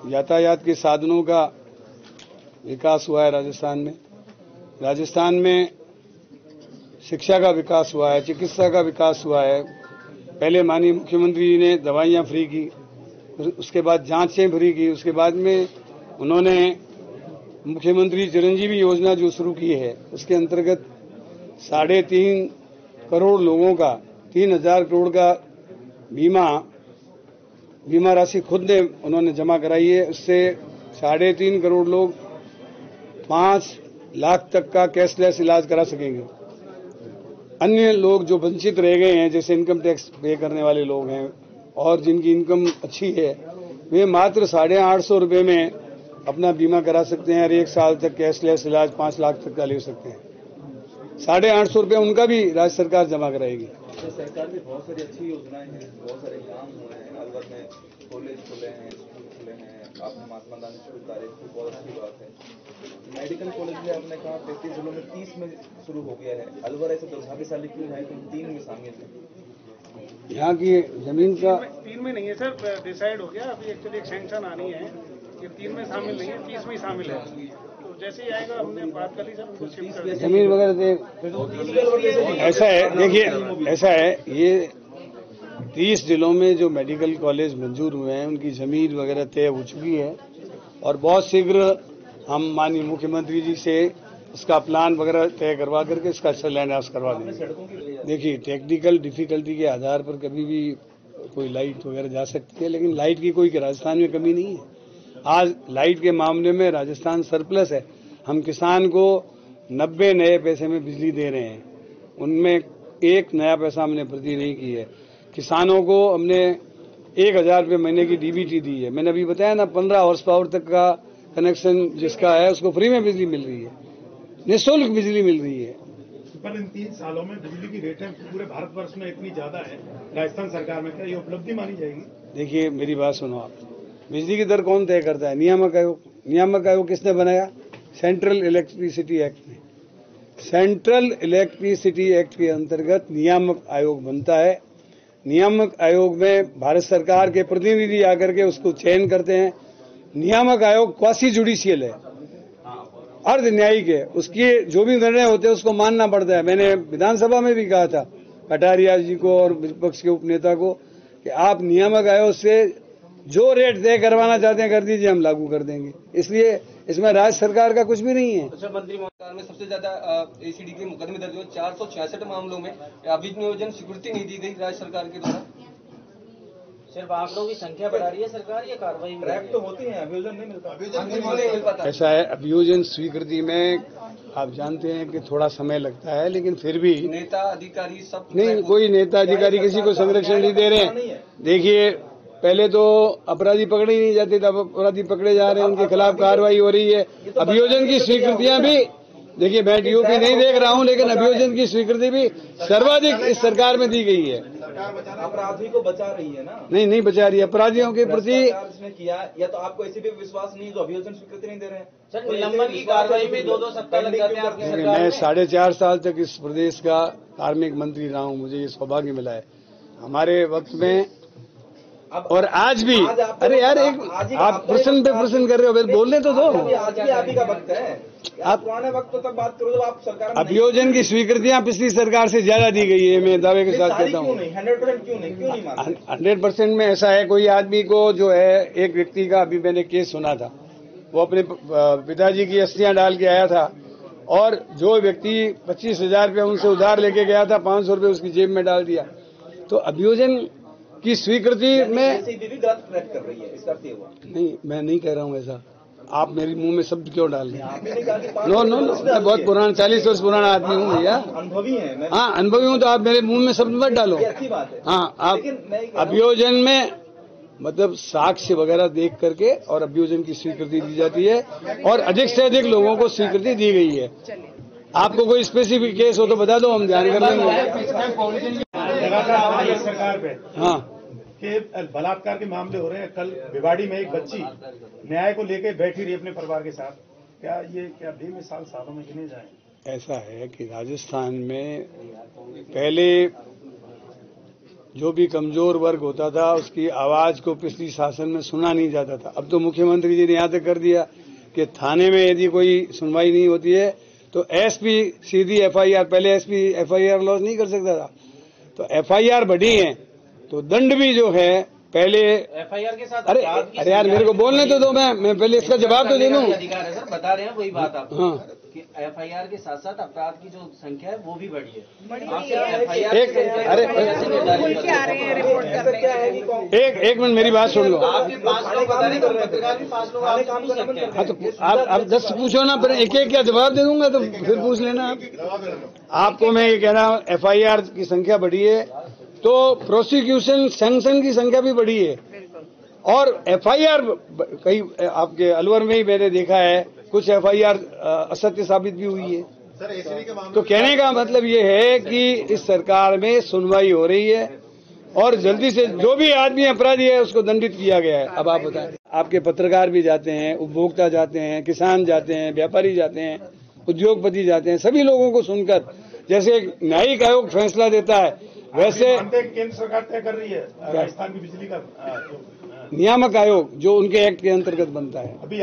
यातायात के साधनों का विकास हुआ है राजस्थान में। राजस्थान में शिक्षा का विकास हुआ है, चिकित्सा का विकास हुआ है। पहले माननीय मुख्यमंत्री जी ने दवाइयां फ्री की, उसके बाद जांचें फ्री की, उसके बाद में उन्होंने मुख्यमंत्री चिरंजीवी योजना जो शुरू की है, उसके अंतर्गत 3.5 करोड़ लोगों का 3000 करोड़ का बीमा राशि खुद ने उन्होंने जमा कराई है। उससे 3.5 करोड़ लोग 5 लाख तक का कैशलेस इलाज करा सकेंगे। अन्य लोग जो वंचित रह गए हैं, जैसे इनकम टैक्स पे करने वाले लोग हैं और जिनकी इनकम अच्छी है, वे मात्र 850 रुपये में अपना बीमा करा सकते हैं और 1 साल तक कैशलेस इलाज 5 लाख तक का ले सकते हैं। 850 रुपये उनका भी राज्य सरकार जमा कराएगी। सरकार की बहुत सारी अच्छी योजनाएं हैं, बहुत सारे काम हुए हैं। अलवर में कॉलेज खुले हैं, स्कूल खुले हैं। आपने महात्मा गांधी शुरू कार्य, बहुत अच्छी बात है। मेडिकल कॉलेज में आपने कहा 33 जिलों में 30 में शुरू हो गया है। अलवर ऐसे दुर्भाग्यशाली क्यों है कि 3 में शामिल है? यहाँ की जमीन का 3 में नहीं है सर, डिसाइड हो गया। अभी एक्चुअली एक सैंक्शन आनी है कि 3 में शामिल नहीं है, 30 में शामिल है। तो जैसे ही आएगा, हमने बात कर ली सर, उनको शिफ्ट कर दिया। जमीन वगैरह दे। ऐसा है, देखिए ऐसा है, ये 30 जिलों में जो मेडिकल कॉलेज मंजूर हुए हैं, उनकी जमीन वगैरह तय हो चुकी है और बहुत शीघ्र हम माननीय मुख्यमंत्री जी से इसका प्लान वगैरह तय करवा करके इसका शिलान्यास करवा देंगे। देखिए, टेक्निकल डिफिकल्टी के आधार पर कभी भी कोई लाइट वगैरह जा सकती है, लेकिन लाइट की कोई राजस्थान में कमी नहीं है। आज लाइट के मामले में राजस्थान सरप्लस है। हम किसान को 90 नए पैसे में बिजली दे रहे हैं, उनमें 1 नया पैसा हमने वृद्धि नहीं की है। किसानों को हमने 1000 रुपये महीने की डीबीटी दी है। मैंने अभी बताया ना, 15 हॉर्स पावर तक का कनेक्शन जिसका है उसको फ्री में बिजली मिल रही है, निःशुल्क बिजली मिल रही है। पर इन 3 सालों में बिजली की रेटें पूरे भारतवर्ष में इतनी ज्यादा है राजस्थान सरकार में, क्या ये उपलब्धि मानी जाएगी? देखिए, मेरी बात सुनो आप। बिजली की दर कौन तय करता है? नियामक आयोग। नियामक आयोग किसने बनाया? सेंट्रल इलेक्ट्रिसिटी एक्ट में। सेंट्रल इलेक्ट्रिसिटी एक्ट के अंतर्गत नियामक आयोग बनता है। नियामक आयोग में भारत सरकार के प्रतिनिधि आकर के उसको चयन करते हैं। नियामक आयोग क्वासी जुडिशियल है, अर्ध न्यायिक है। उसके जो भी निर्णय होते हैं उसको मानना पड़ता है। मैंने विधानसभा में भी कहा था कटारिया जी को और विपक्ष के उपनेता को कि आप नियामक आयोग से जो रेट तय करवाना चाहते हैं कर दीजिए, हम लागू कर देंगे। इसलिए इसमें राज्य सरकार का कुछ भी नहीं है। अच्छा, मंत्री महोदय में सबसे ज्यादा एसीडी के मुकदमे दर्ज हुए। 466 मामलों में अभिनियोजन स्वीकृति नहीं दी गई राज्य सरकार के द्वारा। सिर्फ आंकड़ों की संख्या बढ़ा रही है सरकार, या कार्रवाई ट्रैक तो होती है, अभियोजन नहीं मिलता। ऐसा है, अभियोजन स्वीकृति में आप जानते हैं कि थोड़ा समय लगता है, लेकिन फिर भी नेता अधिकारी सब नहीं, कोई नेता अधिकारी किसी को संरक्षण नहीं दे रहे हैं। देखिए, पहले तो अपराधी पकड़े ही नहीं जाते, तब अपराधी पकड़े जा रहे हैं, उनके खिलाफ कार्रवाई हो रही है। अभियोजन की स्वीकृतियां भी, देखिए मैं यूपी नहीं देख रहा हूं, लेकिन अभियोजन की स्वीकृति भी सर्वाधिक इस सरकार में दी गई है। अपराधी को बचा रही है ना? नहीं बचा रही है। अपराधियों के प्रति किया, या तो आपको ऐसी भी विश्वास नहीं है जो अभियोजन स्वीकृति नहीं दे रहे हैं? सर, निलंबन की कार्रवाई में 2-2 सप्ताह लग जाते हैं आपकी सरकार में। मैं 4.5 साल तक इस प्रदेश का कार्मिक मंत्री रहा हूं, मुझे ये सौभाग्य मिला है। हमारे वक्त में और आज भी, अरे यार, एक आप प्रश्न पे प्रश्न कर रहे हो, बोलने तो दो। आप ही का वक्त है, आप पुराने वक्त तक बात करो जब आप सरकार। अभियोजन की स्वीकृतियां पिछली सरकार से ज्यादा दी गई है, मैं दावे के साथ कहता हूँ। 100% क्यों नहीं मानते? 100% में ऐसा है, कोई आदमी को जो है, एक व्यक्ति का अभी मैंने केस सुना था, वो अपने पिताजी की अस्थियां डाल के आया था, और जो व्यक्ति 25,000 रुपया उनसे उधार लेके गया था, 500 रुपये उसकी जेब में डाल दिया। तो अभियोजन की स्वीकृति में गलत कर रही है, इसका अर्थ ये हुआ? नहीं, मैं नहीं कह रहा हूँ ऐसा। आप मेरे मुंह में शब्द क्यों डाल रहे हैं? नो, मैं बहुत पुराना, 40 वर्ष पुराना आदमी हूँ भैया। अनुभवी है। हाँ, अनुभवी हूँ, तो आप मेरे मुंह में शब्द मत डालो। अच्छी बात है। हाँ, आप अभियोजन में मतलब साक्ष्य वगैरह देख करके और अभियोजन की स्वीकृति दी जाती है, और अधिक से अधिक लोगों को स्वीकृति दी गई है। आपको कोई स्पेसिफिक केस हो तो बता दो, हम ध्यान कर लेंगे। सरकार पे हाँ, कि बलात्कार के मामले हो रहे हैं। कल भिवाड़ी में एक बच्ची न्याय को लेकर बैठी रही अपने परिवार के साथ। क्या बेमिसाल सालों में गिने जाए? ऐसा है कि राजस्थान में पहले जो भी कमजोर वर्ग होता था, उसकी आवाज को पिछली शासन में सुना नहीं जाता था। अब तो मुख्यमंत्री जी ने यहाँ तक कर दिया कि थाने में यदि कोई सुनवाई नहीं होती है तो एसपी सीधी एफआईआर, पहले एसपी एफआईआर लॉन्च नहीं कर सकता था, तो एफआईआर बढ़ी है, तो दंड भी जो है पहले एफआईआर के साथ। अरे यार, मेरे को बोलने तो दो, मैं पहले इसका जवाब तो दे दूं। अधिकार है सर, बता रहे हैं वही बात आप। हाँ, कि एफआईआर के साथ साथ अपराध की जो संख्या है वो भी बढ़ी है। एक मिनट मेरी बात सुन लो। आपके 5 लोग बता रहे हैं, पत्रकार भी 5 लोग आप पूछ सकते हैं। हाँ, तो आप 10 पूछो ना, फिर एक क्या जवाब दे दूंगा, तो फिर पूछ लेना आप। आपको मैं ये कह रहा हूँ, एफआईआर की संख्या बढ़ी है, तो प्रोसिक्यूशन सैंक्शन की संख्या भी बढ़ी है, और एफआईआर कई आपके अलवर में ही मैंने देखा है, कुछ एफआईआर असत्य साबित भी हुई है। तो कहने का मतलब ये है कि इस सरकार में सुनवाई हो रही है, और जल्दी से जो भी आदमी अपराधी है उसको दंडित किया गया है। अब आप बताएं, आपके पत्रकार भी जाते हैं, उपभोक्ता जाते हैं, किसान जाते हैं, व्यापारी जाते हैं, उद्योगपति जाते हैं, सभी लोगों को सुनकर जैसे न्यायिक आयोग फैसला देता है, वैसे केंद्र सरकार तय कर रही है राजस्थान की बिजली का नियामक आयोग जो उनके एक्ट के अंतर्गत बनता है। अभी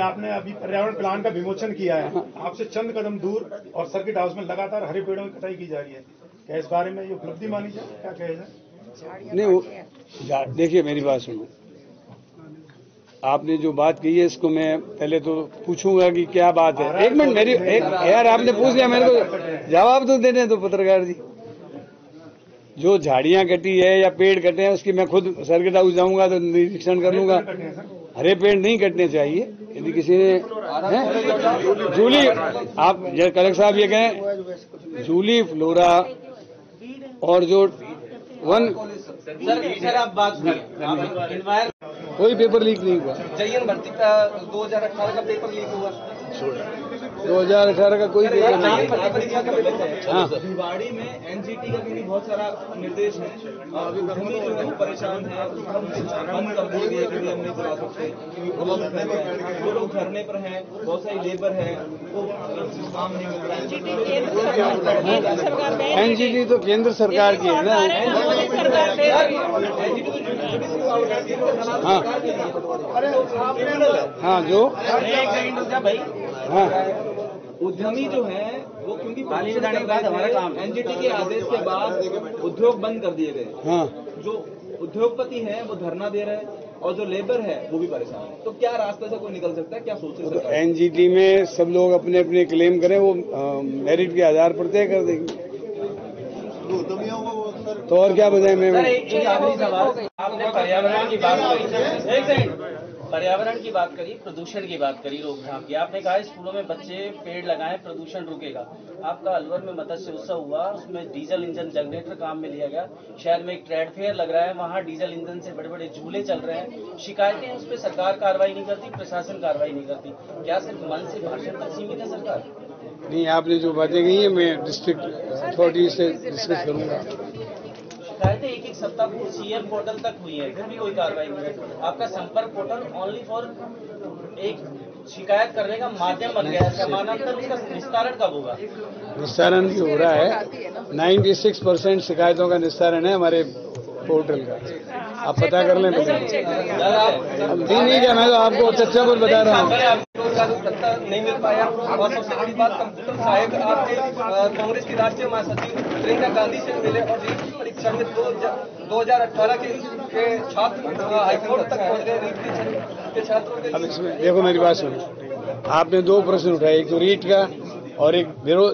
पर्यावरण प्लान का विमोचन किया है, आपसे चंद कदम दूर, और सर्किट हाउस में लगातार हरे पेड़ों की कटाई की जा रही है। क्या इस बारे में ये उपलब्धि मानी जाए? क्या कहे जाए? नहीं, देखिए मेरी बात सुनो, आपने जो बात कही है इसको मैं पहले तो पूछूंगा कि क्या बात है। एक मिनट यार, आपने पूछ लिया, मेरे को जवाब तो देने दो पत्रकार जी। जो झाड़ियां कटी है या पेड़ कटे हैं, उसकी मैं खुद सर्किट हाउस जाऊंगा तो निरीक्षण कर लूंगा। हरे पेड़ नहीं कटने चाहिए। यदि किसी ने जूली, आप कलेक्टर साहब ये कहें, जूली फ्लोरा और जो वन सर आप बात करें, कोई पेपर लीक नहीं हुआ। जयन भर्ती का 2018 का पेपर लीक हुआ। 2018 का कोई पेपर नहीं। हाँ, भिवाड़ी में एनजीटी का भी बहुत सारा निर्देश है, भूमि जो है वो परेशान है, बंद कर दी गई है, हम नहीं चला सकते। जो लोग धरने पर हैं, बहुत सारी लेबर है, वो काम नहीं मिल रहा है। एनजीटी तो केंद्र सरकार की है ना। हाँ हाँ, जो हाँ, उद्यमी जो है वो क्योंकि एनजीटी के आदेश के बाद उद्योग बंद कर दिए गए। हाँ, जो उद्योगपति हैं वो धरना दे रहे हैं, और जो लेबर है वो भी परेशान है। तो क्या रास्ते से कोई निकल सकता है? क्या सोच रहे हैं? एनजीटी में सब लोग अपने अपने क्लेम करें, वो मेरिट के आधार पर तय कर देंगे। उद्यमियों को सर तो और क्या बताएं। मैं एक आखिरी सवाल, आपने पर्यावरण की बात करी, एक सेकंड, पर्यावरण की बात करी, प्रदूषण की बात करी, रोकथाम की। आपने कहा स्कूलों में बच्चे पेड़ लगाएं, प्रदूषण रुकेगा। आपका अलवर में मत्स्य उत्सव हुआ, उसमें डीजल इंजन जनरेटर काम में लिया गया। शहर में एक ट्रेड फेयर लग रहा है, वहाँ डीजल इंजन से बड़े बड़े झूले चल रहे हैं। शिकायतें उस पर सरकार कार्रवाई नहीं करती, प्रशासन कार्रवाई नहीं करती। क्या सिर्फ मन से भाषण तक सीमित है सरकार? नहीं, आपने जो बातें कही है मैं डिस्ट्रिक्ट अथॉरिटी से डिस्कस करूंगा। शिकायतें एक सप्ताह पूर्व सीएम पोर्टल तक हुई है, फिर भी कोई कार्रवाई नहीं है। आपका संपर्क पोर्टल ओनली फॉर एक शिकायत करने का माध्यम बन गया है। समानांतर उसका निस्तारण कब होगा? निस्तारण भी हो रहा है। 96% शिकायतों का निस्तारण है हमारे पोर्टल का। आप पता कर लें। अब नहीं क्या, मैं तो आपको चर्चा पर बता रहा हूँ। नहीं मिल पाया, और सबसे बड़ी बात, कंप्यूटर सहायक आपके कांग्रेस की राष्ट्रीय महासचिव प्रियंका गांधी से मिले और परीक्षा में 2018 के छात्र हाईकोर्ट तक पहुंच गए। रीट के छात्रों के। अब इसमें देखो, मेरी बात सुनो। आपने दो प्रश्न उठाए, एक तो रीट का और एक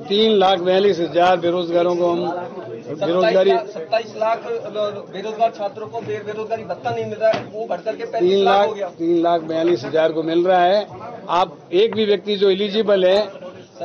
3,42,000 बेरोजगारों को हम बेरोजगारी 27 लाख बेरोजगार छात्रों को बेरोजगारी भत्ता नहीं मिल रहा है, वो बढ़कर के 35 लाख हो गया। 3,42,000 को मिल रहा है। आप एक भी व्यक्ति जो एलिजिबल है,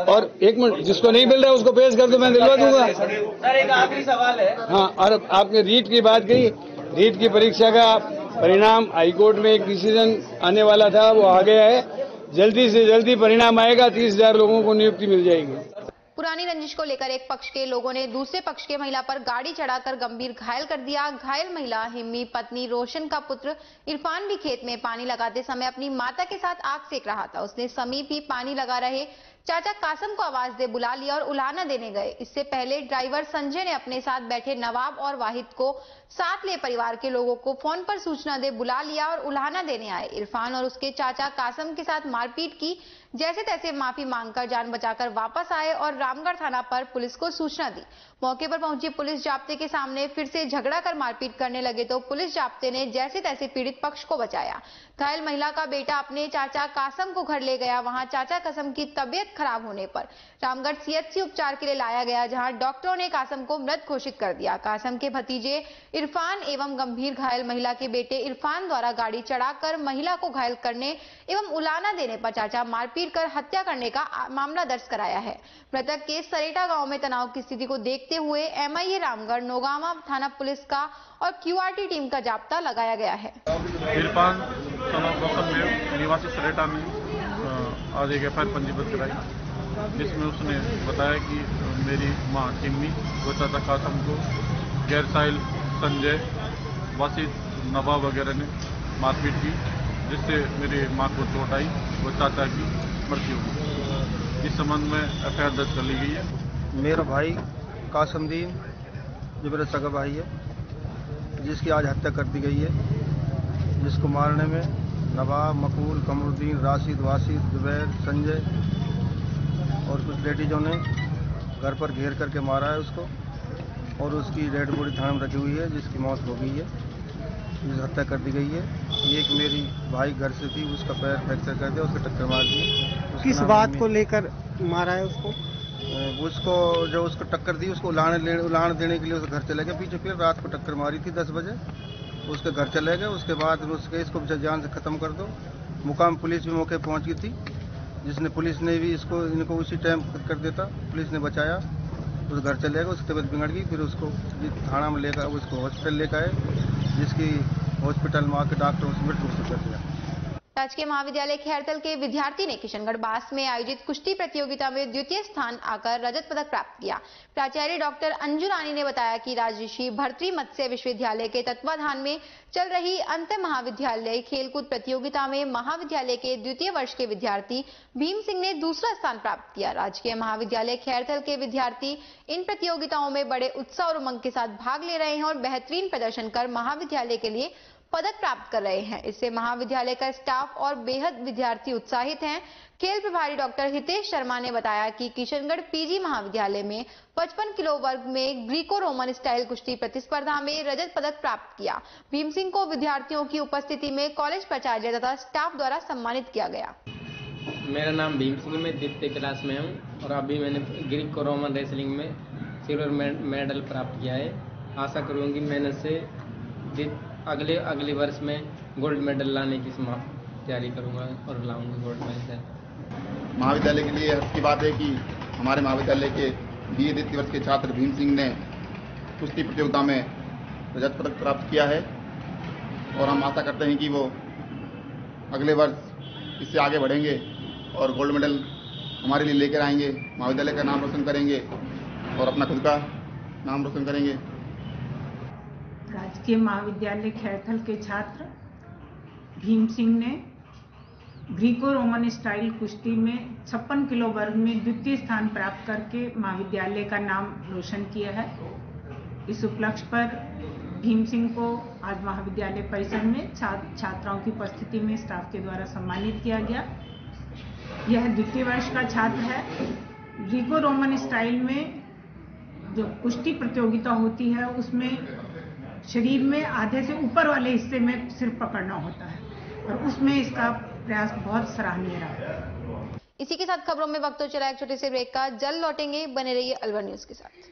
और एक मिनट, जिसको नहीं मिल रहा है उसको पेश कर दो, मैं दिलवा दूंगा। सर एक आखिरी सवाल है। हाँ, और आपने रीट की बात कही। रीट की परीक्षा का परिणाम हाईकोर्ट में एक डिसीजन आने वाला था, वो आ गया है। जल्दी से जल्दी परिणाम आएगा, 30,000 लोगों को नियुक्ति मिल जाएगी। पुरानी रंजिश को लेकर एक पक्ष के लोगों ने दूसरे पक्ष के महिला पर गाड़ी चढ़ाकर गंभीर घायल कर दिया। घायल महिला हिम्मी पत्नी रोशन का पुत्र इरफान भी खेत में पानी लगाते समय अपनी माता के साथ आग सेक रहा था। उसने समीप ही पानी लगा रहे चाचा कासम को आवाज दे बुला लिया और उलाहना देने गए। इससे पहले ड्राइवर संजय ने अपने साथ बैठे नवाब और वाहिद को साथ ले परिवार के लोगों को फोन पर सूचना दे बुला लिया और उलाहना देने आए। इरफान और उसके चाचा कासम के साथ मारपीट की। जैसे तैसे माफी मांगकर जान बचाकर वापस आए और रामगढ़ थाना पर पुलिस को सूचना दी। मौके पर पहुंची पुलिस जाप्ते के सामने फिर से झगड़ा कर मारपीट करने लगे तो पुलिस जाप्ते ने जैसे तैसे पीड़ित पक्ष को बचाया। घायल महिला का बेटा अपने चाचा कासम को घर ले गया। वहां चाचा कासम की तबीयत खराब होने पर रामगढ़ सीएचसी उपचार के लिए लाया गया, जहां डॉक्टरों ने कासम को मृत घोषित कर दिया। कासम के भतीजे इरफान एवं गंभीर घायल महिला के बेटे इरफान द्वारा गाड़ी चढ़ाकर महिला को घायल करने एवं उलाहना देने पर चाचा मारपीट कर हत्या करने का मामला दर्ज कराया है। मृतक के सरेटा गांव में तनाव की स्थिति को देखते हुए एमआईए रामगढ़ नौगावा थाना पुलिस का और क्यूआरटी टीम का जाप्ता लगाया गया है। इरफान निवासी सरेटा में आज एक एफआईआर पंजीबद्ध कराई, जिसमें उसने बताया कि मेरी मां टिम्मी व चाचा कासम को गैरसाइल संजय वासिद नवाब वगैरह ने मारपीट की, जिससे मेरी मां को चोट आई व चाचा की मृत्यु हुई। इस संबंध में एफआईआर दर्ज कर ली गई है। मेरा भाई कासमदीन जो मेरा सगा भाई है, जिसकी आज हत्या कर दी गई है, जिसको मारने में नवाब, मकबूल, कमरुद्दीन, राशिद, वासिद, जुबैर, संजय और कुछ लेडीजों ने घर पर घेर करके मारा है उसको, और उसकी डेड बॉडी थाने में रखी हुई है, जिसकी मौत हो गई है, जिस हत्या कर दी गई है। एक मेरी भाई घर से थी, उसका पैर फ्रैक्चर कर दिया, उसको टक्कर मार दी। किस बात को लेकर मारा है उसको? जो उसको टक्कर दी, उसको उलाहना देने के लिए उस घर चले गए पीछे। फिर रात को टक्कर मारी थी 10 बजे, उसके घर चले गए। उसके बाद उसके इसको जान से खत्म कर दो। मुकाम पुलिस भी मौके पहुंच गई थी, जिसने पुलिस ने भी इनको उसी टाइम कर देता, पुलिस ने बचाया। उस घर चले गए, उसकी तबीयत बिगड़ गई। फिर उसको थाना में लेकर उसको हॉस्पिटल लेकर आए, जिसकी हॉस्पिटल में आकर डॉक्टर उसमें मृत्यु घोषित कर दिया। राजकीय महाविद्यालय खैरतल के विद्यार्थी ने किशनगढ़ बास में आयोजित कुश्ती प्रतियोगिता में द्वितीय स्थान आकर रजत पदक प्राप्त किया। प्राचार्य डॉक्टर अंजू रानी ने बताया कि राजर्षि भर्तृहरि मत्स्य विश्वविद्यालय के तत्वाधान में चल रही अंतर महाविद्यालय खेलकूद प्रतियोगिता में महाविद्यालय के द्वितीय वर्ष के विद्यार्थी भीम सिंह ने दूसरा स्थान प्राप्त किया। राजकीय महाविद्यालय खैरतल के विद्यार्थी इन प्रतियोगिताओं में बड़े उत्साह और उमंग के साथ भाग ले रहे हैं और बेहतरीन प्रदर्शन कर महाविद्यालय के लिए पदक प्राप्त कर रहे हैं। इससे महाविद्यालय का स्टाफ और बेहद विद्यार्थी उत्साहित हैं। खेल प्रभारी डॉक्टर हितेश शर्मा ने बताया कि किशनगढ़ पीजी महाविद्यालय में 55 किलो वर्ग में ग्रीको रोमन स्टाइल कुश्ती प्रतिस्पर्धा में रजत पदक प्राप्त किया। भीम सिंह को विद्यार्थियों की उपस्थिति में कॉलेज प्राचार्य तथा स्टाफ द्वारा सम्मानित किया गया। मेरा नाम भीम सिंह, मैं द्वितीय क्लास में हूँ और अभी मैंने ग्रीको रोमन रेसलिंग में सिल्वर मेडल प्राप्त किया है। आशा करूँगी मेहनत से अगले वर्ष में गोल्ड मेडल लाने की तैयारी करूँगा और लाऊंगा गोल्ड मेडल। महाविद्यालय के लिए हर्ष की बात है कि हमारे महाविद्यालय के BA द्वितीय वर्ष के छात्र भीम सिंह ने कुश्ती प्रतियोगिता में रजत पदक प्राप्त किया है और हम आशा करते हैं कि वो अगले वर्ष इससे आगे बढ़ेंगे और गोल्ड मेडल हमारे लिए लेकर आएंगे, महाविद्यालय का नाम रोशन करेंगे और अपना खुद का नाम रोशन करेंगे। राजकीय महाविद्यालय खैरथल के छात्र भीम सिंह ने ग्रीको रोमन स्टाइल कुश्ती में 56 किलो वर्ग में द्वितीय स्थान प्राप्त करके महाविद्यालय का नाम रोशन किया है। इस उपलक्ष्य पर भीम सिंह को आज महाविद्यालय परिसर में छात्राओं की उपस्थिति में स्टाफ के द्वारा सम्मानित किया गया। यह द्वितीय वर्ष का छात्र है। ग्रीको रोमन स्टाइल में जो कुश्ती प्रतियोगिता होती है उसमें शरीर में आधे से ऊपर वाले हिस्से में सिर पकड़ना होता है और उसमें इसका प्रयास बहुत सराहनीय रहा। इसी के साथ खबरों में वक्त हो चला एक छोटे से ब्रेक का। जल्द लौटेंगे, बने रहिए अलवर न्यूज के साथ।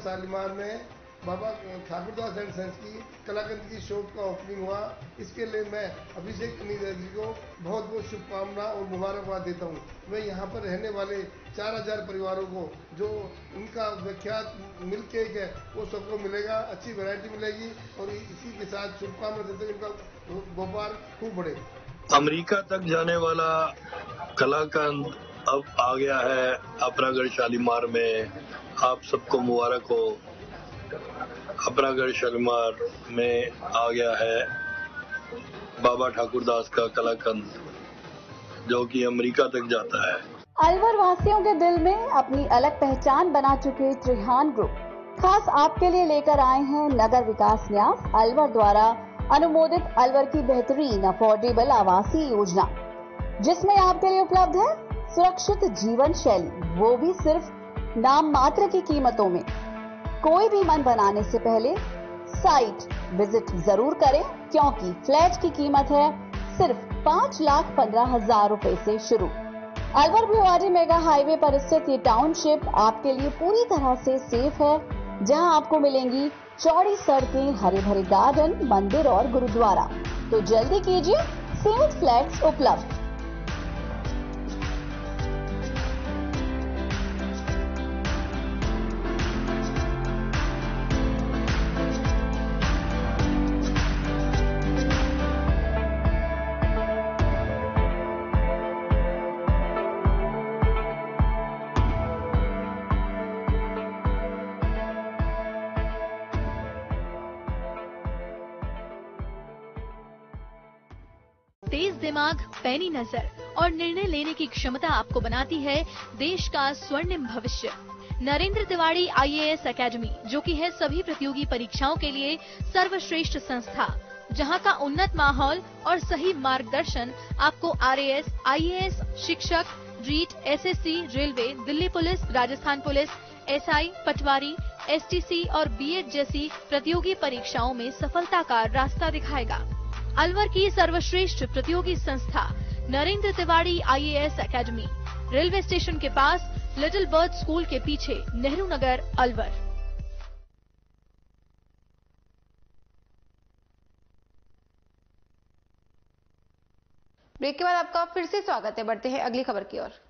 शालीमार में बाबा ठाकुरदास एंड सन्स की कलाकंद की शॉप का ओपनिंग हुआ। इसके लिए मैं अभिषेक कनीगर जी को बहुत बहुत शुभकामना और मुबारकबाद देता हूँ। मैं यहाँ पर रहने वाले 4000 परिवारों को जो उनका विख्यात मिल्क केक है वो सबको मिलेगा, अच्छी वैरायटी मिलेगी और इसी के साथ शुभकामना देते हुए उनका व्यापार खूब बढ़े। अमेरिका तक जाने वाला कलाकंद अब आ गया है अपरागढ़ शालीमार में। आप सबको मुबारक हो। अपरागढ़ शालीमार में आ गया है बाबा ठाकुरदास का कलाकंद जो कि अमेरिका तक जाता है। अलवर वासियों के दिल में अपनी अलग पहचान बना चुके त्रिहान ग्रुप खास आपके लिए लेकर आए हैं नगर विकास न्यास अलवर द्वारा अनुमोदित अलवर की बेहतरीन अफोर्डेबल आवासीय योजना, जिसमें आपके लिए उपलब्ध है सुरक्षित जीवन शैली, वो भी सिर्फ नाम मात्र की कीमतों में। कोई भी मन बनाने से पहले साइट विजिट जरूर करें, क्योंकि फ्लैट की कीमत है सिर्फ 5,15,000 रुपए से शुरू। अलवर भिवाड़ी मेगा हाईवे पर स्थित ये टाउनशिप आपके लिए पूरी तरह से सेफ है, जहां आपको मिलेंगी चौड़ी सड़कें, हरे भरे गार्डन, मंदिर और गुरुद्वारा। तो जल्दी कीजिए, सीमित फ्लैट्स उपलब्ध। तेज दिमाग, पैनी नजर और निर्णय लेने की क्षमता आपको बनाती है देश का स्वर्णिम भविष्य। नरेंद्र तिवारी IAS एकेडमी, जो कि है सभी प्रतियोगी परीक्षाओं के लिए सर्वश्रेष्ठ संस्था, जहां का उन्नत माहौल और सही मार्गदर्शन आपको RAS, IAS, शिक्षक, REET, SSC, railway, Delhi police, Rajasthan police, SI, patwari, STC और B.Ed जैसी प्रतियोगी परीक्षाओं में सफलता का रास्ता दिखाएगा। अलवर की सर्वश्रेष्ठ प्रतियोगी संस्था Narendra Tiwari IAS academy, railway station के पास, लिटिल बर्ड स्कूल के पीछे, नेहरू नगर, अलवर। ब्रेक के बाद आपका फिर से स्वागत है। बढ़ते हैं अगली खबर की ओर।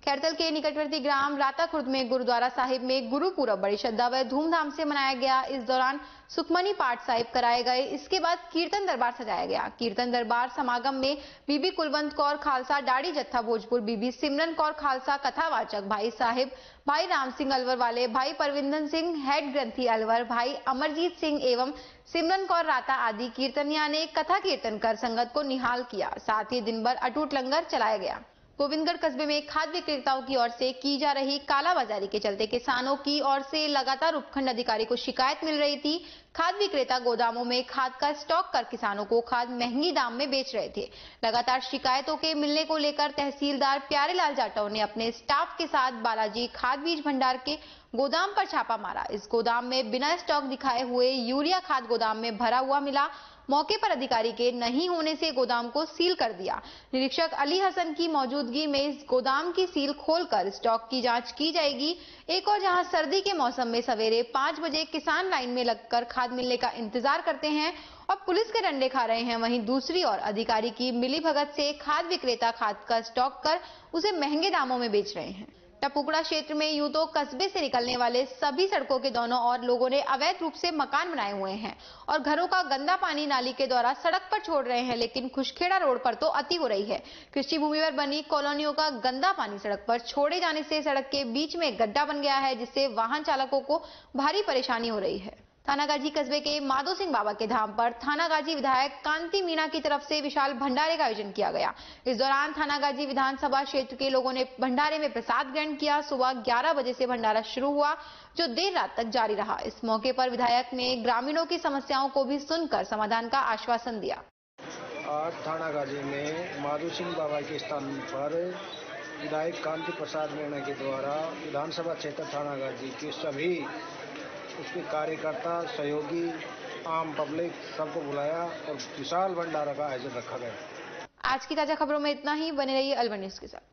खैरथल के निकटवर्ती ग्राम राता खुर्द में गुरुद्वारा साहिब में गुरु पूरब बड़ी श्रद्धा व धूमधाम से मनाया गया। इस दौरान सुखमनी पाठ साहिब कराए गए। इसके बाद कीर्तन दरबार सजाया गया। कीर्तन दरबार समागम में बीबी कुलवंत कौर खालसा डाड़ी जत्था भोजपुर, बीबी सिमरन कौर खालसा कथावाचक, भाई साहिब, भाई राम सिंह अलवर वाले, भाई परविंदर सिंह हेड ग्रंथी अलवर, भाई अमरजीत सिंह एवं सिमरन कौर राता आदि कीर्तनिया ने कथा कीर्तन कर संगत को निहाल किया। साथ ही दिन भर अटूट लंगर चलाया गया। गोविंदगढ़ कस्बे में खाद विक्रेताओं की ओर से की जा रही कालाबाजारी के चलते किसानों की ओर से लगातार उपखंड अधिकारी को शिकायत मिल रही थी। खाद विक्रेता गोदामों में खाद का स्टॉक कर किसानों को खाद महंगी दाम में बेच रहे थे। लगातार शिकायतों के मिलने को लेकर तहसीलदार प्यारेलाल जाटव ने अपने स्टाफ के साथ बालाजी खाद बीज भंडार के गोदाम पर छापा मारा। इस गोदाम में बिना स्टॉक दिखाए हुए यूरिया खाद गोदाम में भरा हुआ मिला। मौके पर अधिकारी के नहीं होने से गोदाम को सील कर दिया। निरीक्षक अली हसन की मौजूदगी में इस गोदाम की सील खोलकर स्टॉक की जांच की जाएगी। एक और जहां सर्दी के मौसम में सवेरे 5 बजे किसान लाइन में लगकर खाद मिलने का इंतजार करते हैं और पुलिस के डंडे खा रहे हैं, वहीं दूसरी ओर अधिकारी की मिलीभगत से खाद विक्रेता खाद का स्टॉक कर उसे महंगे दामों में बेच रहे हैं। टपुकड़ा क्षेत्र में यूं तो कस्बे से निकलने वाले सभी सड़कों के दोनों ओर लोगों ने अवैध रूप से मकान बनाए हुए हैं और घरों का गंदा पानी नाली के द्वारा सड़क पर छोड़ रहे हैं, लेकिन खुशखेड़ा रोड पर तो अति हो रही है। कृषि भूमि पर बनी कॉलोनियों का गंदा पानी सड़क पर छोड़े जाने से सड़क के बीच में गड्ढा बन गया है, जिससे वाहन चालकों को भारी परेशानी हो रही है। थानागाजी कस्बे के माधो सिंह बाबा के धाम पर थानागाजी विधायक कांति मीणा की तरफ से विशाल भंडारे का आयोजन किया गया। इस दौरान थानागाजी विधानसभा क्षेत्र के लोगों ने भंडारे में प्रसाद ग्रहण किया। सुबह 11 बजे से भंडारा शुरू हुआ, जो देर रात तक जारी रहा। इस मौके पर विधायक ने ग्रामीणों की समस्याओं को भी सुनकर समाधान का आश्वासन दिया। आज थानागाजी में माधो सिंह बाबा के स्थान पर विधायक कांति प्रसाद मीणा के द्वारा विधानसभा क्षेत्र थानागाजी के सभी उसके कार्यकर्ता, सहयोगी, आम पब्लिक सबको बुलाया और विशाल भंडारा का आयोजन रखा गया। आज की ताजा खबरों में इतना ही। बने रहिए अलवर न्यूज के साथ।